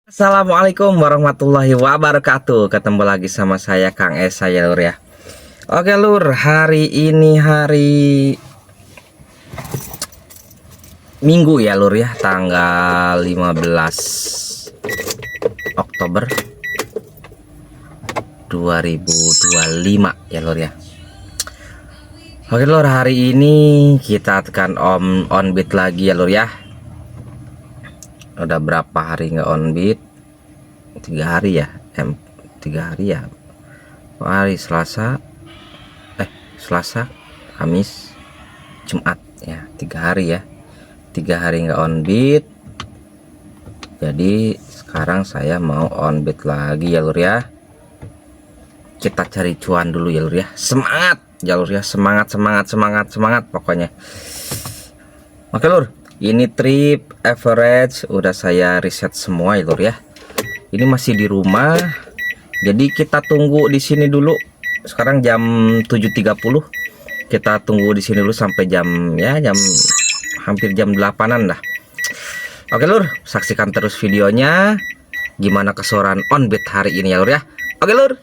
Assalamualaikum warahmatullahi wabarakatuh. Ketemu lagi sama saya Kang Esa ya Lur ya. Oke Lur, hari ini hari Minggu ya Lur ya, tanggal 15 Oktober 2025 ya Lur ya. Oke Lur, hari ini kita tekan on beat lagi ya Lur ya. Udah berapa hari nggak on beat? 3 hari ya, 3 hari ya. Hari Selasa, Kamis, Jumat ya, 3 hari ya, 3 hari nggak on beat. Jadi sekarang saya mau on beat lagi ya Lur ya. Kita cari cuan dulu ya Lur ya. Semangat ya Lur ya, semangat semangat semangat semangat pokoknya. Oke Lur, ini trip average udah saya riset semua ya Lur ya. Ini masih di rumah, jadi kita tunggu di sini dulu. Sekarang jam 7.30. Kita tunggu di sini dulu sampai jam hampir jam 8-an dah. Oke Lur, saksikan terus videonya gimana keseruan on beat hari ini ya Lur ya. Oke Lur.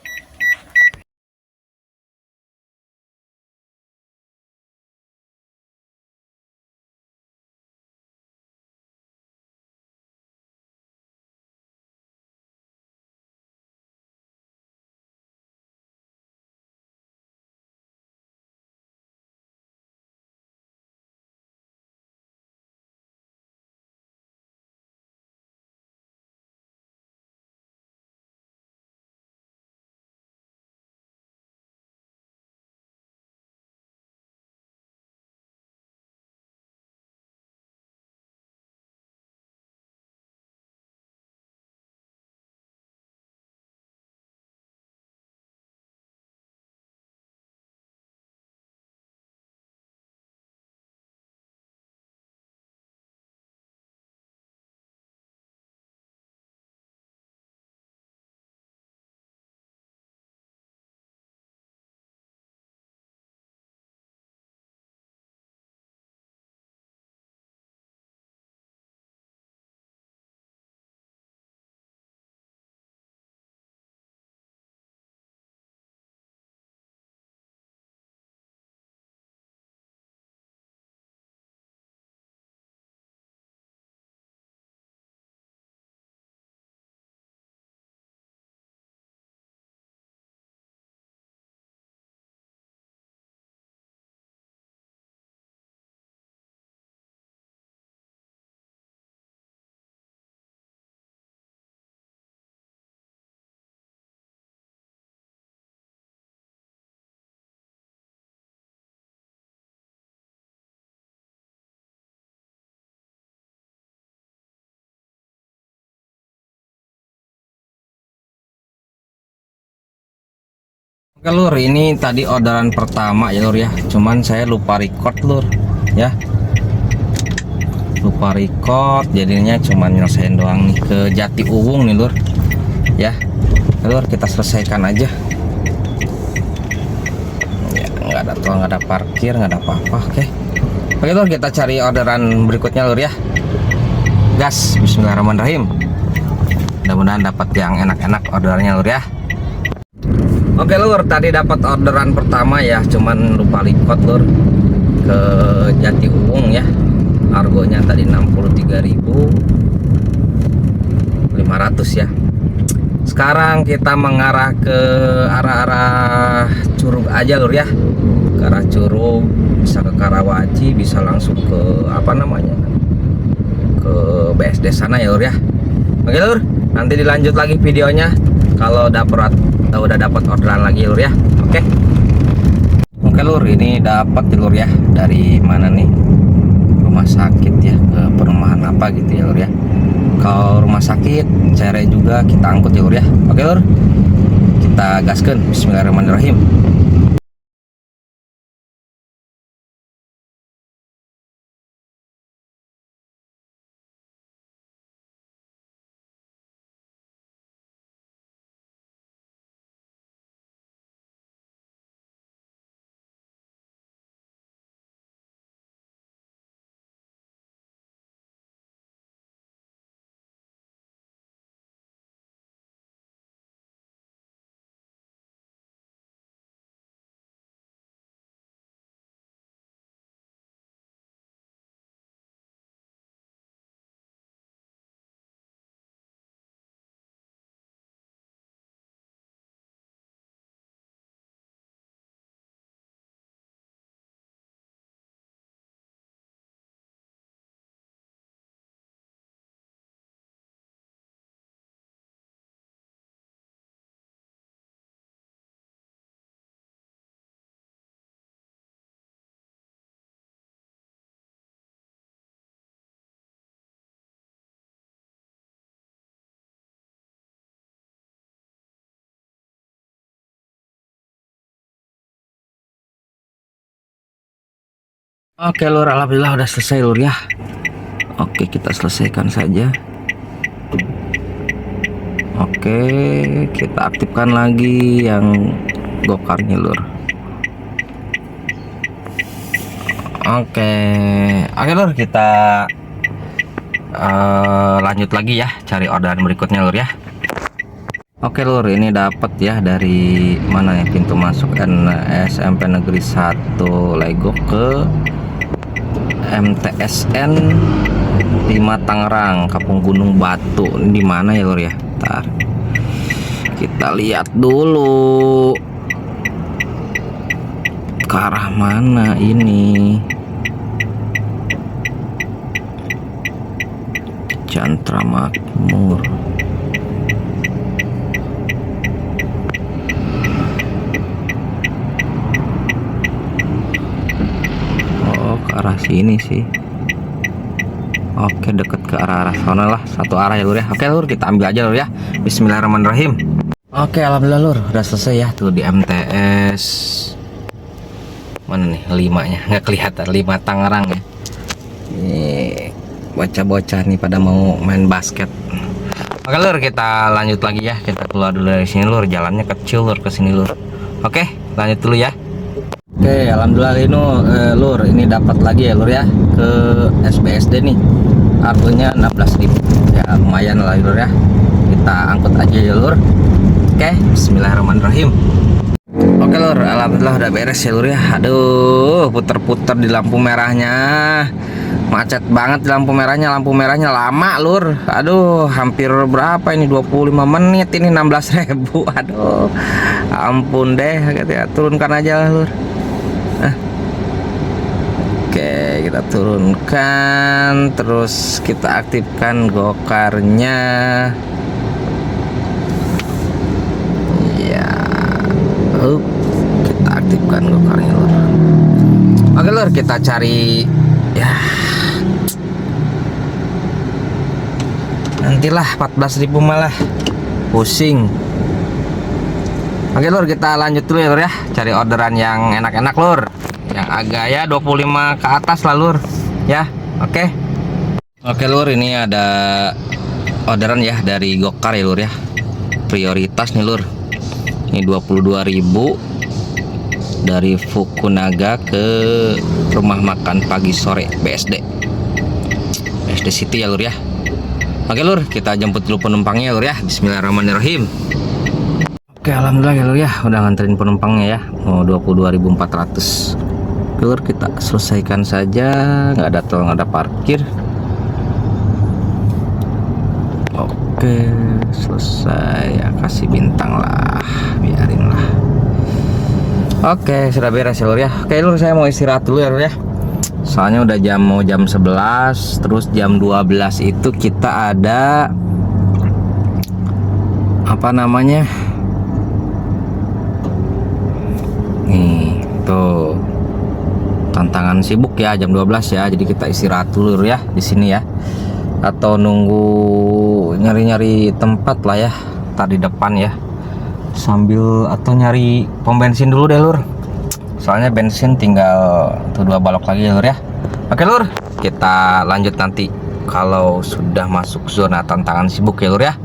Oke Lur, ini tadi orderan pertama ya Lur ya. Cuman saya lupa record Lur ya. Lupa record, jadinya cuman nyelesain doang nih ke Jati Uwung nih Lur. Ya. Lur, kita selesaikan aja. Ya, nggak ada tol, nggak ada parkir, nggak ada apa-apa. Oke Lur, kita cari orderan berikutnya Lur ya. Gas, bismillahirrahmanirrahim. Mudah-mudahan dapat yang enak-enak orderannya Lur ya. Oke Lur, tadi dapat orderan pertama ya, cuman lupa record Lur, ke Jati Uwung ya. Argonya tadi 63.500 ya. Sekarang kita mengarah ke arah-arah Curug aja Lur ya. Ke arah Curug, bisa ke Karawaci, bisa langsung ke apa namanya, ke BSD sana ya Lur ya. Oke Lur, nanti dilanjut lagi videonya kalau udah dapat orderan lagi Lur ya. Oke Lur, ini dapat Lur ya. Dari mana nih? Rumah sakit ya, ke perumahan apa gitu ya Lur ya. Kalau rumah sakit cere juga kita angkut ya Lur ya. Oke Lur, kita gaskan, bismillahirrahmanirrahim. Oke lur, alhamdulillah udah selesai lur ya. Oke, kita selesaikan saja. Oke, kita aktifkan lagi yang gokarnya lur. Oke lur, kita lanjut lagi ya, cari orderan berikutnya lur ya. Oke lur, ini dapat ya dari mana ya, pintu masuk SMP Negeri 1 Lego ke MTSN 5 Tangerang, Kampung Gunung Batu. Ini di mana ya lur ya? Ntar kita lihat dulu ke arah mana ini. Cantra Makmur. Ke arah sini sih. Oke, deket ke arah sana lah, satu arah ya lur ya. Oke lur, kita ambil aja lur ya. Bismillahirrahmanirrahim. Oke, alhamdulillah lur, udah selesai ya tuh di MTS. Mana nih 5-nya? Nggak kelihatan, 5 Tangerang ya. Ini bocah-bocah nih pada mau main basket. Oke lur, kita lanjut lagi ya. Kita keluar dulu dari sini lur, jalannya kecil lur ke sini lur. Oke, lanjut dulu ya. Oke, alhamdulillah ini lur, ini dapat lagi ya lur ya ke SBSD nih. Harganya 16.000. Ya lumayan lah lur ya. Kita angkut aja ya lur. Oke, bismillahirrahmanirrahim. Oke lur, alhamdulillah udah beres ya lur ya. Aduh, puter-puter di lampu merahnya. Macet banget di lampu merahnya. Lampu merahnya lama lur. Aduh, hampir berapa ini, 25 menit ini, 16.000. Aduh, ampun deh, ya, turunkan aja lah lur. Oke, kita turunkan, terus kita aktifkan gokarnya. Ya, kita aktifkan gokarnya lur. Oke lur, kita cari ya. Nantilah 14.000 malah pusing. Oke lur, kita lanjut dulu ya lur ya, cari orderan yang enak-enak lur, yang agak ya 25 ke atas lah lur ya. Oke lur, ini ada orderan ya dari Gokar ya lur ya, prioritas nih lur. Ini 22.000 dari Fukunaga ke rumah makan pagi sore BSD City ya lur ya. Oke lur, kita jemput dulu penumpangnya ya lur ya. Bismillahirrahmanirrahim. Oke, alhamdulillah ya lur ya, udah nganterin penumpangnya ya. Oh, 22.400. Oke lur, kita selesaikan saja. Nggak ada tol, nggak ada parkir. Oke, selesai ya, kasih bintang lah, biarin lah. Oke, sudah beres ya lur ya. Oke lur, saya mau istirahat dulu ya lur ya. Soalnya udah mau jam 11, terus jam 12 itu kita ada apa namanya? Nih, tuh. Tantangan sibuk ya jam 12 ya. Jadi kita istirahat dulu ya di sini ya. Atau nunggu nyari-nyari tempat lah ya. Tadi depan ya. Sambil atau nyari pom bensin dulu deh lur. Soalnya bensin tinggal tuh 2 balok lagi ya lur ya. Oke lur, kita lanjut nanti kalau sudah masuk zona tantangan sibuk ya lur ya.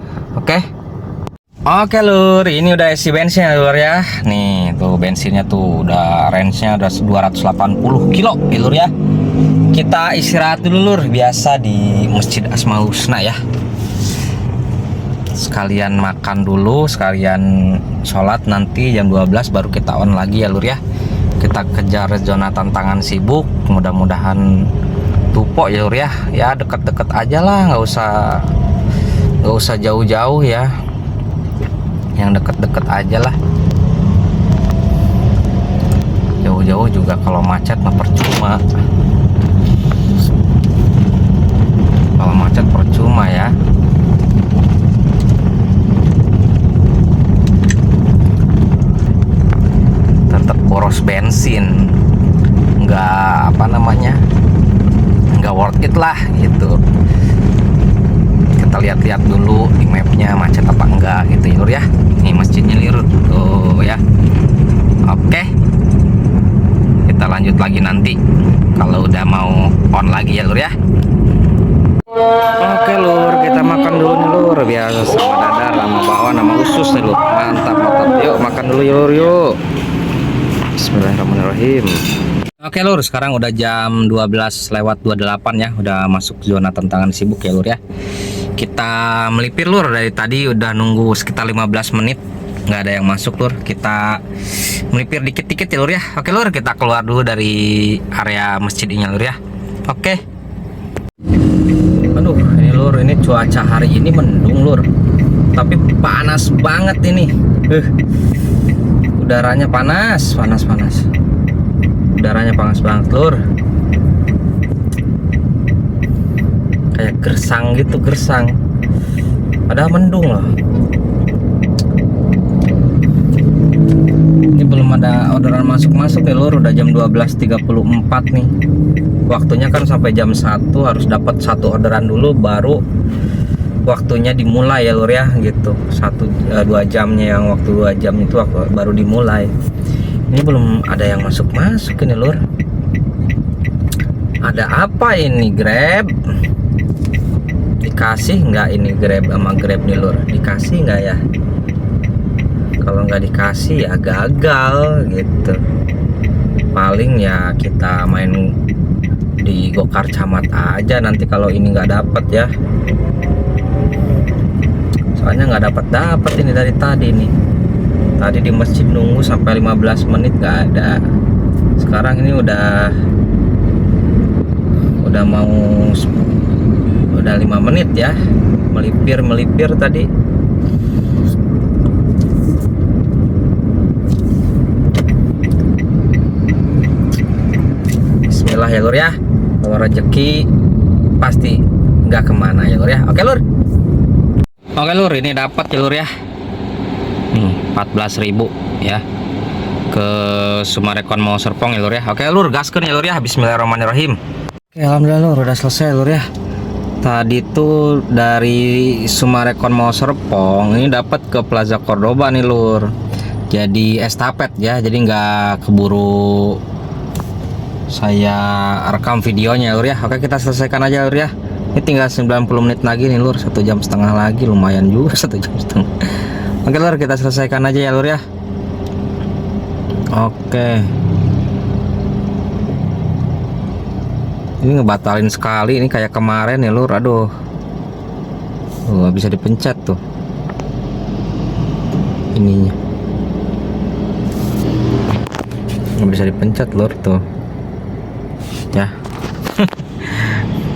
Oke lur, ini udah isi bensin ya lur ya. Nih tuh bensinnya tuh udah range-nya udah 280 kilo ya lur ya. Kita istirahat dulu lur, biasa di Masjid Asmaul Husna ya. Sekalian makan dulu, sekalian sholat, nanti jam 12 baru kita on lagi ya lur ya. Kita kejar zona tantangan sibuk, mudah-mudahan tupo ya lur ya. Ya deket-deket aja lah, nggak usah jauh-jauh ya. Yang deket-deket aja lah. Jauh-jauh juga kalau macet mah percuma. Kalau macet percuma ya. Tetap boros bensin. Nggak apa namanya? Nggak worth it lah gitu. Kita lihat-lihat dulu di mapnya macet apa enggak gitu ya lur ya. Ini masjidnya lur tuh ya. Oke, kita lanjut lagi nanti kalau udah mau on lagi ya lur ya. Oke lur, kita makan dulu nih lur, biasa sama dadar, sama bakwan, sama usus nih lur. Mantap mantap, yuk makan dulu ya lur, yuk. Bismillahirrahmanirrahim. Oke lur, sekarang udah jam 12:28 ya, udah masuk zona tantangan sibuk ya lur ya. Kita melipir lur, dari tadi udah nunggu sekitar 15 menit nggak ada yang masuk lur. Kita melipir dikit-dikit ya lur ya. Oke lur, kita keluar dulu dari area masjid ini lur ya. Oke. Aduh, ini lur, ini cuaca hari ini mendung lur, tapi panas banget ini. Udaranya panas. Udaranya panas banget lur. Kayak gersang gitu, gersang. Padahal mendung loh. Ini belum ada orderan masuk ya lur, udah jam 12:34 nih. Waktunya kan sampai jam 1 harus dapat 1 orderan dulu baru waktunya dimulai ya lur ya gitu. 2 jamnya, yang waktu 2 jam itu baru dimulai. Ini belum ada yang masuk ini lur. Ada apa ini, Grab? Dikasih nggak ini Grab sama Grab nih lur? Dikasih nggak ya? Kalau nggak dikasih ya gagal gitu. Paling ya kita main di Gokar Camat aja nanti kalau ini nggak dapet ya. Soalnya nggak dapat ini dari tadi nih. Tadi di masjid nunggu sampai 15 menit nggak ada. Sekarang ini udah mau 5 menit ya, melipir tadi. Bismillah ya lur ya, kalau rezeki pasti nggak kemana ya lur ya. Oke lur, ini dapat ya lur ya, nih 14.000 ya ke Sumarekon mau Serpong ya lur ya. Oke lur, gaskeun ya lur ya. Bismillahirrahmanirrahim. Oke, alhamdulillah lur, udah selesai lur ya. Tadi tuh dari Sumarekon mau Serpong ini dapat ke Plaza Cordoba nih lur. Jadi estafet ya, jadi nggak keburu saya rekam videonya lur ya. Oke, kita selesaikan aja lur ya. Ini tinggal 90 menit lagi nih lur, 1,5 jam lagi, lumayan juga 1,5 jam. Oke lur, kita selesaikan aja ya lur ya. Oke. Ini ngebatalin sekali, ini kayak kemarin ya lur. Aduh, nggak bisa dipencet tuh ininya, nggak bisa dipencet lur tuh ya.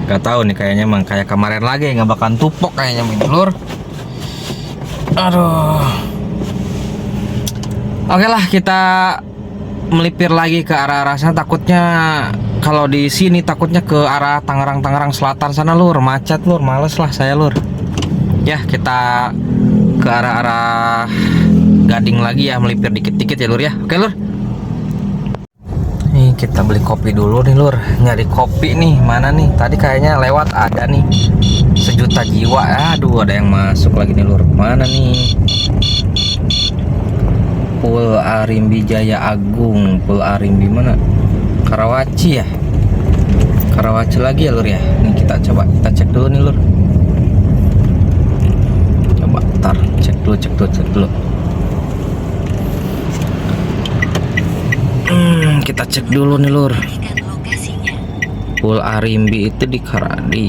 Gak tahu nih, kayaknya emang kayak kemarin lagi, nggak bakalan tupok kayaknya ini lur. Aduh. Oke lah, kita melipir lagi ke arah sana. Takutnya kalau di sini takutnya ke arah Tangerang Selatan sana lur, macet lur, males lah saya lur. Ya, kita ke arah Gading lagi ya, melipir dikit-dikit ya lur ya. Oke lur. Nih kita beli kopi dulu nih lur, nyari kopi nih, mana nih? Tadi kayaknya lewat ada nih, 1 juta jiwa. Aduh, ada yang masuk lagi nih lur. Mana nih? Pul Arimbi Jaya Agung, Pul Arimbi mana? Karawaci ya, Karawaci lagi ya lur ya. Nih kita coba, kita cek dulu nih lur. Coba ntar cek dulu. Kita cek dulu nih lur. Pul Arimbi itu di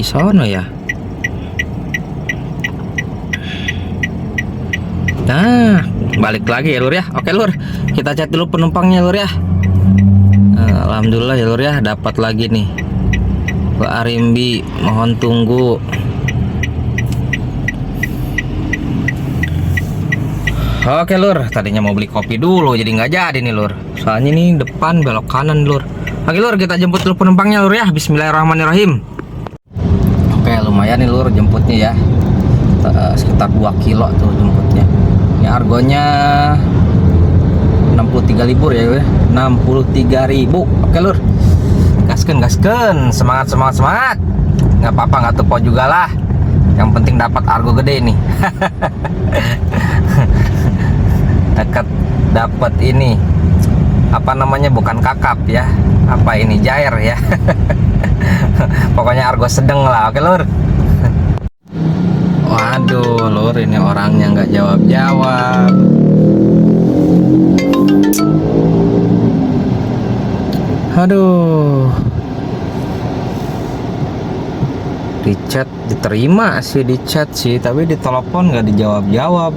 sana ya. Nah, balik lagi ya lur ya. Oke lur, kita cek dulu penumpangnya lur ya. Alhamdulillah ya lur ya, dapat lagi nih Pul Arimbi, mohon tunggu. Oke lur, tadinya mau beli kopi dulu jadi nggak jadi nih lur. Soalnya ini depan belok kanan lur. Oke lur, kita jemput dulu penumpangnya lur ya. Bismillahirrahmanirrahim. Oke, lumayan nih lur jemputnya ya. Sekitar 2 kilo tuh jemputnya. Ini argonya 63.000 ya, 63.000. Oke lur, gasken, semangat. Nggak apa-apa, nggak tepo juga lah. Yang penting dapat argo gede nih. Dekat dapat ini apa namanya, bukan kakap ya, Apa ini Jair ya? Pokoknya Argo sedang lah, oke lur. Waduh lur, ini orangnya nggak jawab-jawab. Aduh, di chat diterima sih, di chat sih, tapi di telepon nggak dijawab-jawab.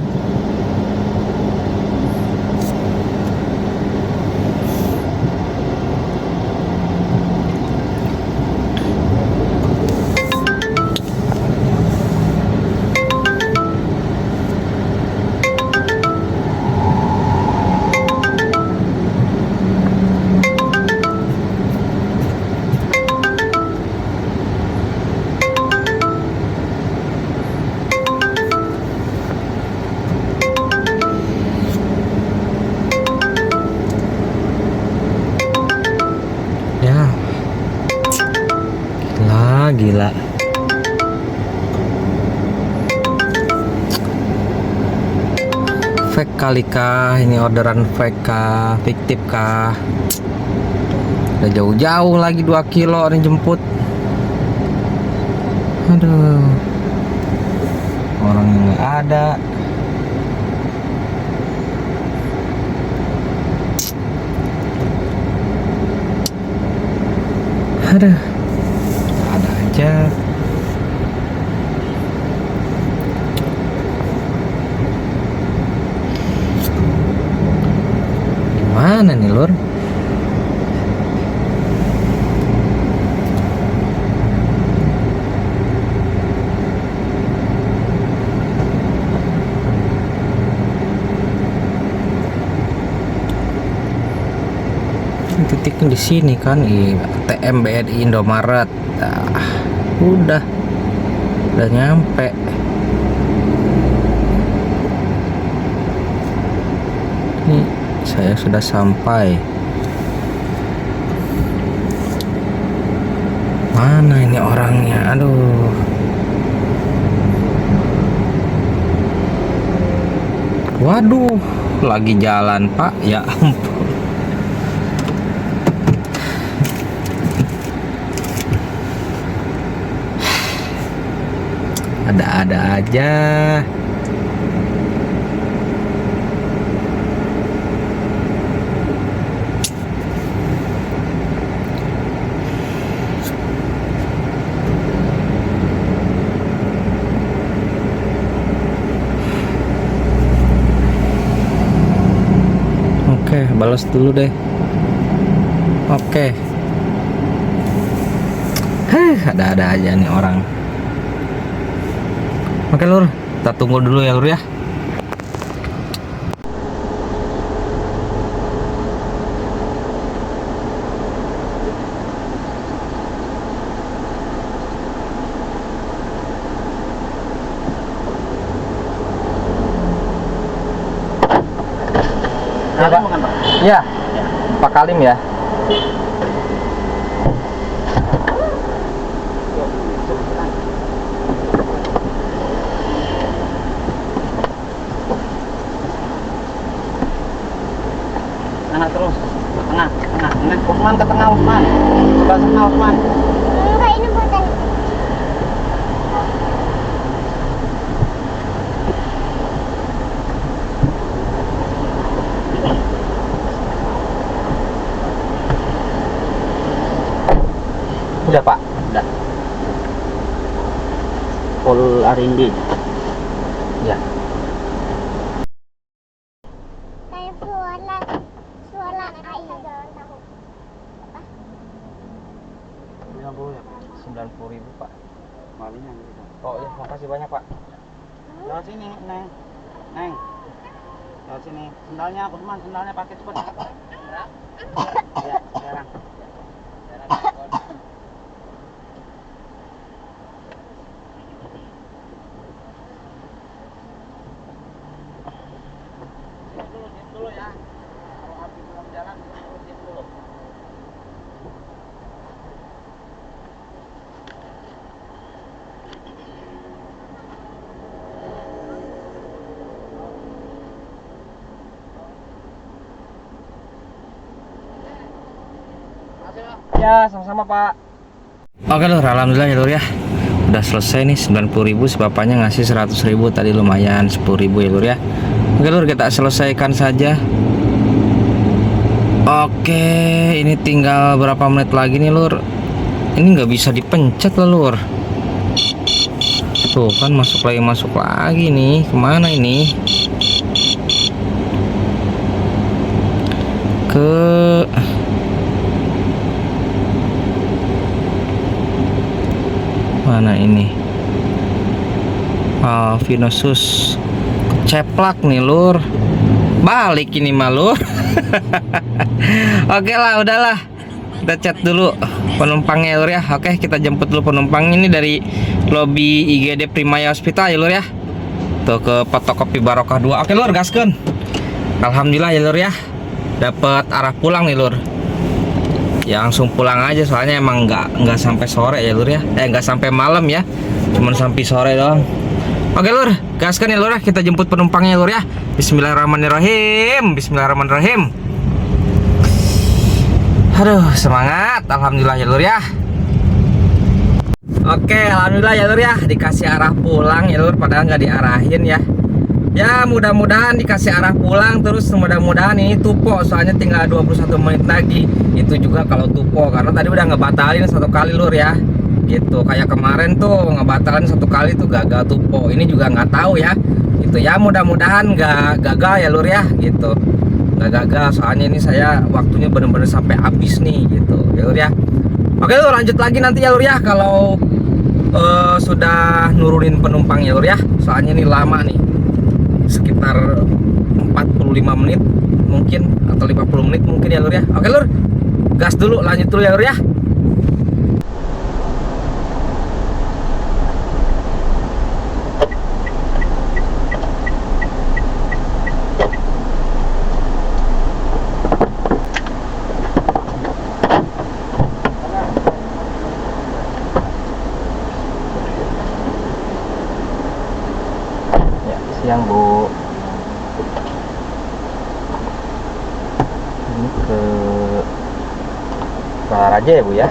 Ya, gila. Fake kali kah? Ini orderan fake kah? Fiktif kah? Udah jauh-jauh lagi 2 kilo nih jemput. Aduh, orangnya nggak ada. Aduh, ada aja. Gimana nih lur? Titiknya di sini kan, ATM BNI Indomaret. Udah nyampe. Nih, saya sudah sampai. Mana ini orangnya? Aduh. Waduh, lagi jalan Pak. Ya ampun. Ada-ada aja. Oke, balas dulu deh. Oke. Ada-ada aja nih orang. Oke lur, kita tunggu dulu ya lur ya. Kalim bukan Pak? Ya, Pak Kalim ya. Tengah terus, tengah. Usman ke tengah Usman, sebelah tengah Usman. Enggak, ini buatan. Udah Pak. Udah. Pol Arindi. Ya. Kayak suara air jalan tahu. Apa? 50 ya. 90.000 Pak. Malingnya gitu. Oh ya, makasih banyak Pak. Lewat sini, Neng. Lewat sini. Sendalnya Usman, sendalnya pakai cepet. Ya, sekarang. Sini dulu ya. Kalau habis belum jalan, sini dulu. Ya, sama-sama Pak. Oke lur, alhamdulillah ya lur ya. Udah selesai nih 90.000, si bapaknya ngasih 100.000 tadi, lumayan 10.000 ya lur ya. Oke lur, kita selesaikan saja. Oke, ini tinggal berapa menit lagi nih lur. Ini nggak bisa dipencet lah lur. Tuh kan masuk lagi nih. Kemana ini? Ke mana ini? Vinosus ceplak nih lur. Balik ini mah lur. Oke lah, udahlah. Kita chat dulu penumpangnya lur ya. Oke, kita jemput dulu penumpang ini dari lobi IGD Primaya Hospital ya lur ya. Tuh ke fotokopi Barokah 2. Oke lur, gaskeun. Alhamdulillah ya lur ya. Dapat arah pulang nih lur. Ya langsung pulang aja, soalnya emang nggak sampai sore ya lur ya. Nggak sampai malam ya. Cuman sampai sore doang. Oke lur, gaskan ya lur ya. Kita jemput penumpangnya lur ya. Bismillahirrahmanirrahim. Bismillahirrahmanirrahim. Aduh, semangat. Alhamdulillah ya lur ya. Oke, alhamdulillah ya lur ya. Dikasih arah pulang ya lur, padahal nggak diarahin ya. Ya mudah-mudahan dikasih arah pulang, terus mudah-mudahan ini tupo, soalnya tinggal 21 menit lagi. Itu juga kalau tupo, karena tadi udah ngebatalin 1 kali lur ya. Gitu, kayak kemarin tuh ngebatalin 1 kali tuh gagal tupo. Ini juga nggak tahu ya. Gitu ya, mudah-mudahan nggak gagal ya lur ya. Gitu, nggak gagal, soalnya ini saya waktunya bener-bener sampai habis nih gitu ya lur ya. Oke lur, lanjut lagi nanti ya lur ya, kalau sudah nurunin penumpang ya lur ya. Soalnya ini lama nih, sekitar 45 menit mungkin, atau 50 menit mungkin ya lur ya. Oke lur, gas dulu, lanjut dulu ya lur ya. Siang Bu, ini ke Balaraja ya Bu ya.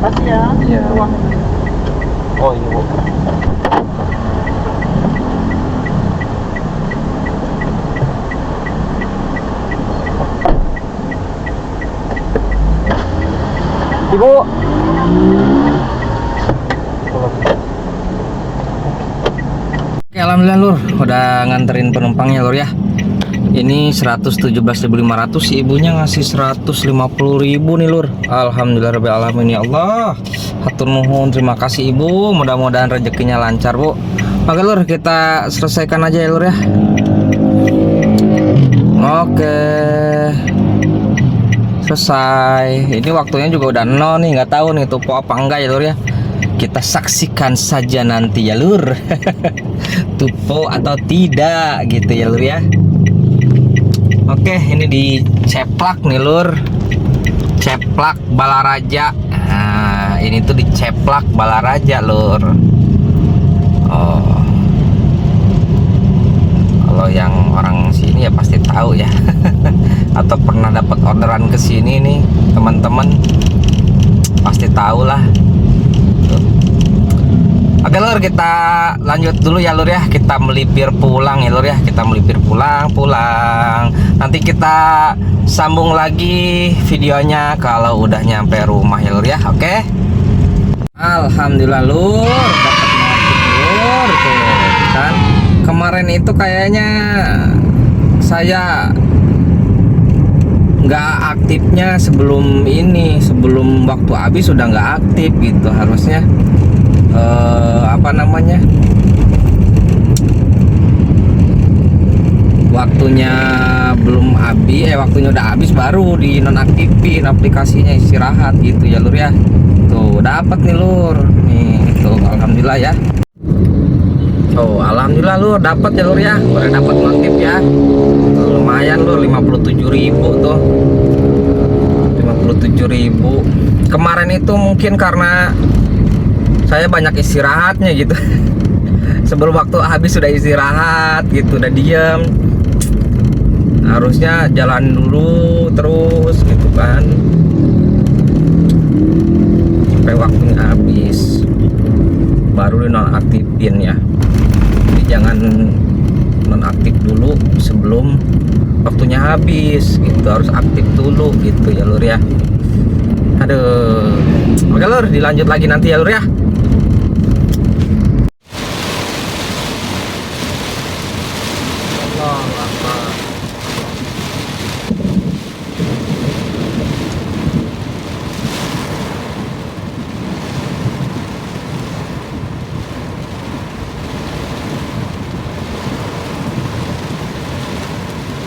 Makasih ya. Iya. Uang. Oh ini Bu. Ibu. Oke, alhamdulillah lur, udah nganterin penumpangnya lur ya. Ini 117.500, ibunya ngasih 150.000 nih lur. Alhamdulillah alamin ya Allah. Hatur nuhun, terima kasih ibu. Mudah-mudahan rezekinya lancar Bu. Oke lur, kita selesaikan aja ya lur ya. Oke, selesai. Ini waktunya juga udah 0 nih, nggak tahu nih tupo apa enggak ya lur ya. Kita saksikan saja nanti ya lur. Tupo atau tidak gitu ya lur ya. Oke, ini diceplak nih lur. Ceplak Balaraja. Nah, ini tuh diceplak Balaraja lur. Oh. Kalau yang orang sini ya pasti tahu ya. Atau pernah dapat orderan ke sini nih, teman-teman. Pasti tahu lah. Oke lur, kita lanjut dulu ya lur ya. Kita melipir pulang ya lur ya. Kita melipir pulang. Nanti kita sambung lagi videonya kalau udah nyampe rumah ya lur ya. Oke. Alhamdulillah lur, dapat motif lur tuh kan. Kemarin itu kayaknya saya nggak aktifnya sebelum waktu habis sudah nggak aktif gitu. Harusnya apa namanya, waktunya belum habis, waktunya udah habis baru di nonaktifin aplikasinya, istirahat gitu ya lur ya. Tuh dapat nih lur nih, tuh alhamdulillah ya. Tuh alhamdulillah lur, dapat ya lur ya, udah dapat notif ya. Tuh, lumayan lur, 57.000 tuh. 27.000. Kemarin itu mungkin karena saya banyak istirahatnya gitu. Sebelum waktu habis sudah istirahat gitu, udah diem. Harusnya jalan dulu terus gitu kan, sampai waktunya habis baru dinonaktifin ya. Jadi jangan nonaktif dulu sebelum waktunya habis gitu, harus aktif dulu gitu ya lur ya. Aduh, oke lur, dilanjut lagi nanti ya lur ya. Allah Akbar.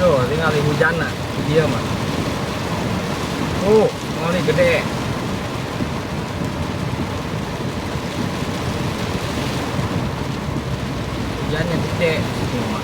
Tuh, tinggal hujan nah, dia mah. Mau nih gede. Hujannya gede semua.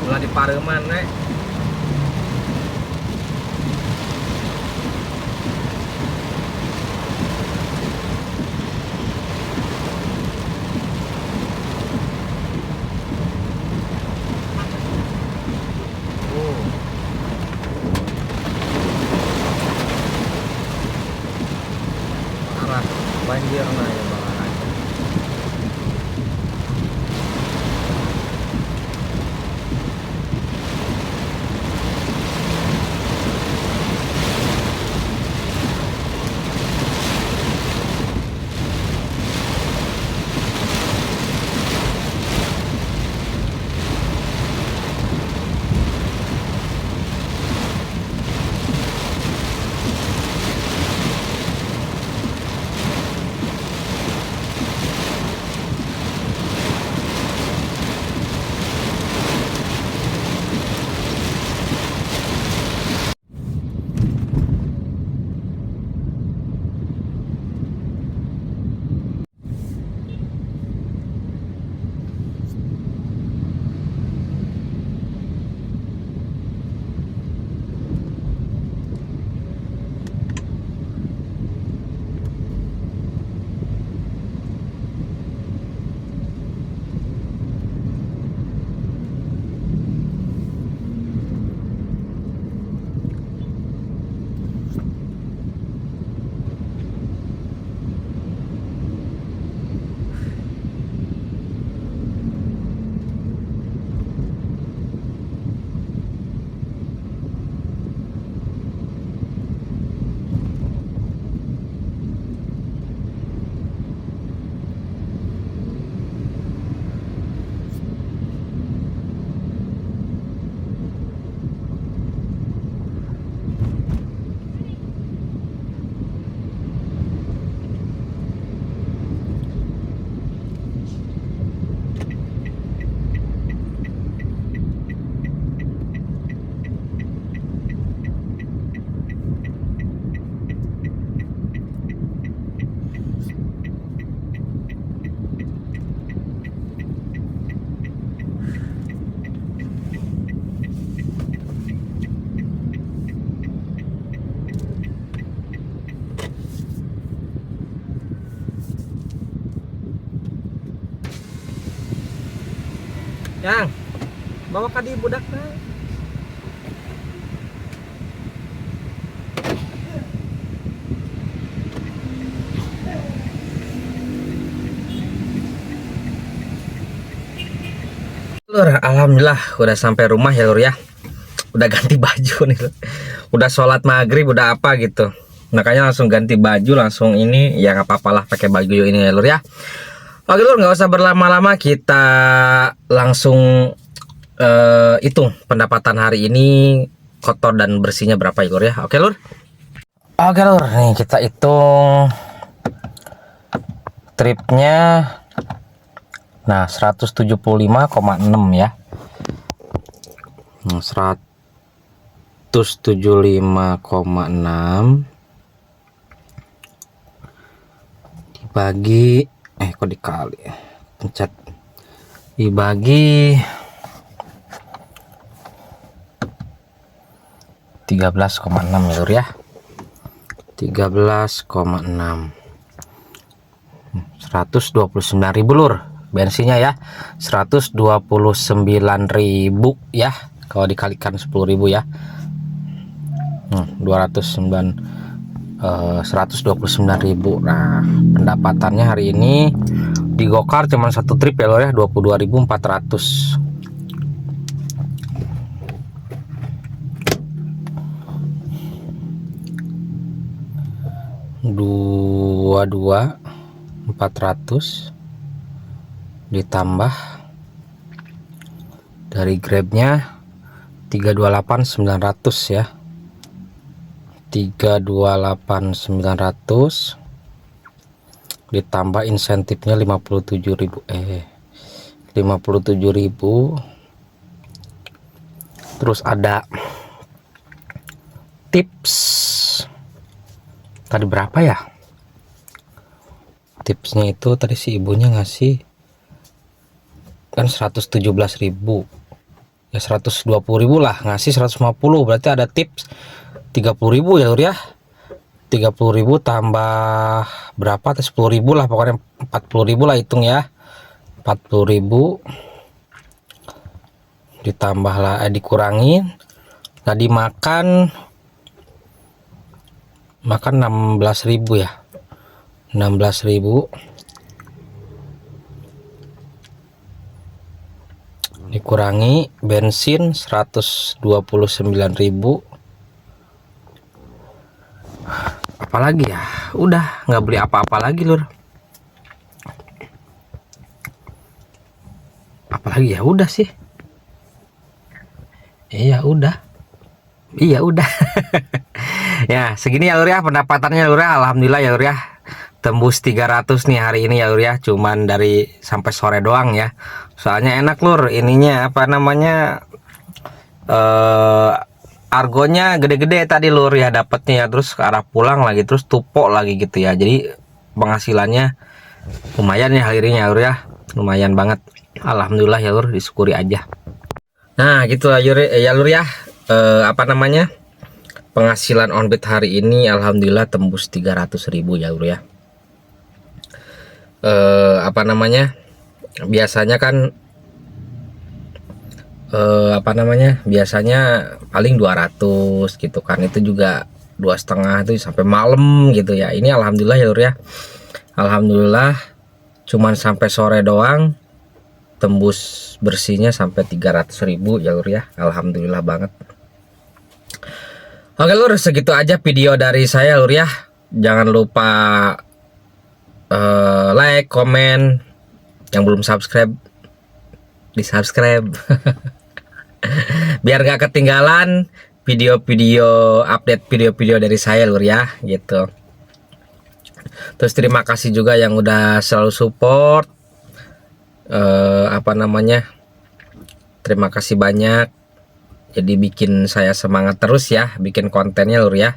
Ulah di Pareuman nek. Arah banjir nah ya Bang. Yang bawa ka di budakna. Lur, alhamdulillah udah sampai rumah ya lur ya. Udah ganti baju nih lur. Udah sholat maghrib, udah apa gitu. Makanya langsung ganti baju, langsung ini ya nggak apa-apa lah pakai baju ini ya lur ya. Oke lur, nggak usah berlama-lama, kita langsung hitung pendapatan hari ini kotor dan bersihnya berapa ya lur ya. Oke lur. Oke lur, nih kita hitung tripnya. Nah 175,6 ya. 175,6 dibagi kok dikali, pencet, dibagi 13,6 ya lur ya. 13,6 129.000 lur bensinnya ya. 129.000 ya, kalau dikalikan 10.000 ya. 129.000. Nah pendapatannya hari ini di Gokar cuma satu trip ya lor ya, 22.400. Dua 400 ditambah dari Grabnya 328.900 ya. 328.900 ditambah insentifnya 57.000 terus ada tips tadi berapa ya, tipsnya itu tadi si ibunya ngasih kan 117.000 ya, 120.000 lah, ngasih 150, berarti ada tips 30.000 ya lur ya. 30.000 tambah berapa, 10.000 lah pokoknya, 40.000 lah hitung ya. 40.000 ditambah lah, dikurangin tadi makan 16.000 ya. 16.000 dikurangi bensin 129.000. Apalagi ya, udah nggak beli apa-apa lagi lur. Apalagi ya, udah sih. Iya udah. Ya segini ya lur ya pendapatannya lur ya. Alhamdulillah ya lur ya, tembus 300 nih hari ini ya lur ya, cuman dari sampai sore doang ya. Soalnya enak lur, ininya apa namanya, argonya gede-gede tadi lur ya dapatnya ya, terus ke arah pulang lagi, terus tupo lagi gitu ya. Jadi penghasilannya lumayan ya hari ini ya lur ya, lumayan banget. Alhamdulillah ya lur, disyukuri aja. Nah gitu ya lur ya, apa namanya, penghasilan onbit hari ini alhamdulillah tembus 300.000 ya lur ya. Apa namanya, biasanya kan biasanya paling 200 gitu kan, itu juga 2,5 itu sampai malam gitu ya. Ini alhamdulillah ya lur ya, alhamdulillah cuman sampai sore doang tembus bersihnya sampai 300.000 ya lur ya, alhamdulillah banget. Oke lur, segitu aja video dari saya lur ya. Jangan lupa like, komen, yang belum subscribe di subscribe biar gak ketinggalan video-video, update video-video dari saya lur ya gitu. Terus terima kasih juga yang udah selalu support, apa namanya, terima kasih banyak, jadi bikin saya semangat terus ya bikin kontennya lur ya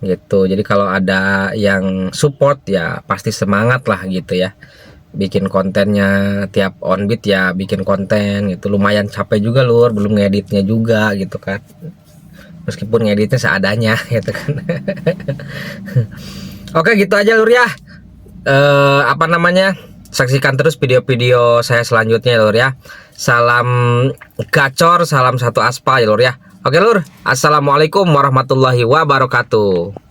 gitu. Jadi kalau ada yang support ya pasti semangat lah gitu ya, bikin kontennya tiap onbit ya, bikin konten gitu. Lumayan capek juga lur, belum ngeditnya juga gitu kan, meskipun ngeditnya seadanya gitu kan. Oke gitu aja lur ya, apa namanya, Saksikan terus video-video saya selanjutnya ya lur ya. Salam gacor, salam satu aspal ya lur ya. Oke lur, assalamualaikum warahmatullahi wabarakatuh.